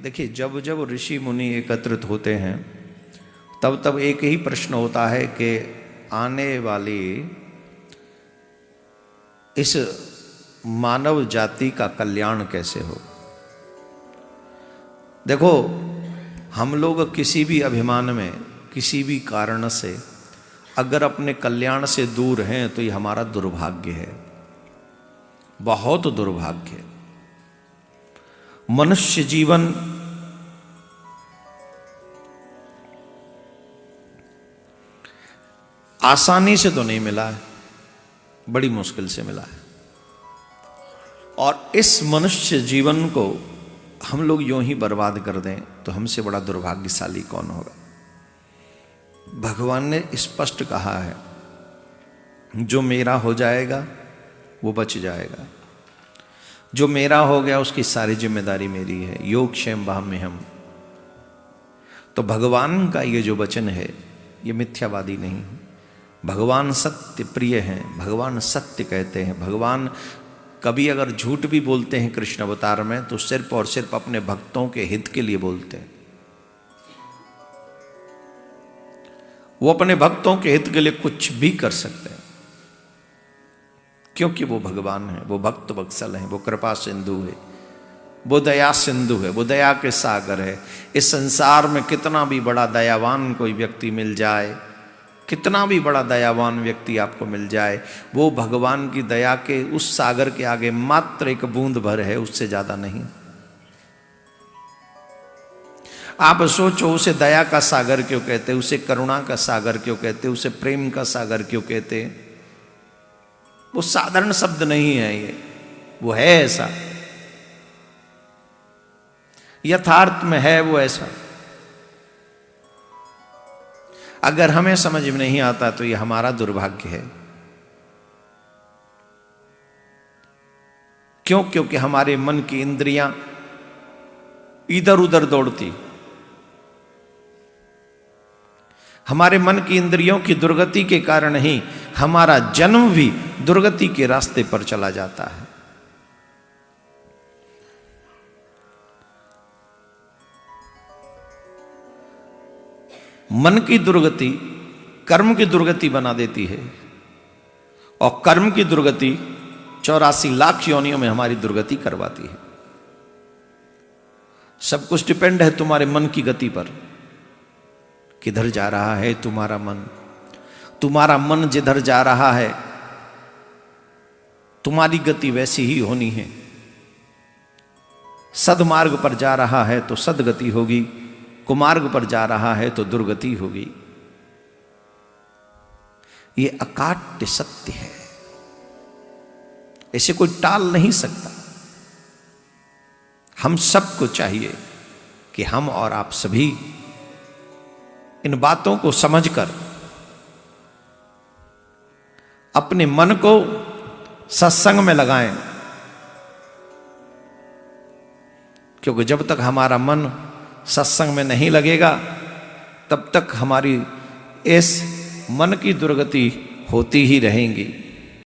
देखिए, जब जब ऋषि मुनि एकत्रित होते हैं तब तब एक ही प्रश्न होता है कि आने वाली इस मानव जाति का कल्याण कैसे हो। देखो, हम लोग किसी भी अभिमान में, किसी भी कारण से अगर अपने कल्याण से दूर हैं तो ये हमारा दुर्भाग्य है, बहुत दुर्भाग्य है। मनुष्य जीवन आसानी से तो नहीं मिला है, बड़ी मुश्किल से मिला है। और इस मनुष्य जीवन को हम लोग यूं ही बर्बाद कर दें तो हमसे बड़ा दुर्भाग्यशाली कौन होगा। भगवान ने स्पष्ट कहा है, जो मेरा हो जाएगा वो बच जाएगा, जो मेरा हो गया उसकी सारी जिम्मेदारी मेरी है। योग क्षेम बाह्म्यहम्। तो भगवान का ये जो वचन है ये मिथ्यावादी नहीं है। भगवान सत्य प्रिय हैं, भगवान सत्य कहते हैं। भगवान कभी अगर झूठ भी बोलते हैं कृष्ण अवतार में तो सिर्फ और सिर्फ अपने भक्तों के हित के लिए बोलते हैं। वो अपने भक्तों के हित के लिए कुछ भी कर सकते हैं, क्योंकि वो भगवान है, वो भक्त वत्सल हैं, वो कृपा सिंधु है, वो दया सिंधु है, वो दया के सागर है। इस संसार में कितना भी बड़ा दयावान कोई व्यक्ति मिल जाए, कितना भी बड़ा दयावान व्यक्ति आपको मिल जाए, वो भगवान की दया के उस सागर के आगे मात्र एक बूंद भर है, उससे ज्यादा नहीं। आप सोचो, उसे दया का सागर क्यों कहते, उसे करुणा का सागर क्यों कहते, उसे प्रेम का सागर क्यों कहते। वो साधारण शब्द नहीं है, ये वो है ऐसा, यथार्थ में है वो ऐसा। अगर हमें समझ में नहीं आता तो ये हमारा दुर्भाग्य है। क्यों? क्योंकि हमारे मन की इंद्रियां इधर उधर दौड़ती। हमारे मन की इंद्रियों की दुर्गति के कारण ही हमारा जन्म भी दुर्गति के रास्ते पर चला जाता है। मन की दुर्गति कर्म की दुर्गति बना देती है, और कर्म की दुर्गति 84 लाख योनियों में हमारी दुर्गति करवाती है। सब कुछ डिपेंड है तुम्हारे मन की गति पर, किधर जा रहा है तुम्हारा मन। तुम्हारा मन जिधर जा रहा है तुम्हारी गति वैसी ही होनी है। सदमार्ग पर जा रहा है तो सदगति होगी, कुमार्ग पर जा रहा है तो दुर्गति होगी। ये अकाट्य सत्य है, इसे कोई टाल नहीं सकता। हम सबको चाहिए कि हम और आप सभी इन बातों को समझकर अपने मन को सत्संग में लगाएं, क्योंकि जब तक हमारा मन सत्संग में नहीं लगेगा तब तक हमारी इस मन की दुर्गति होती ही रहेंगी।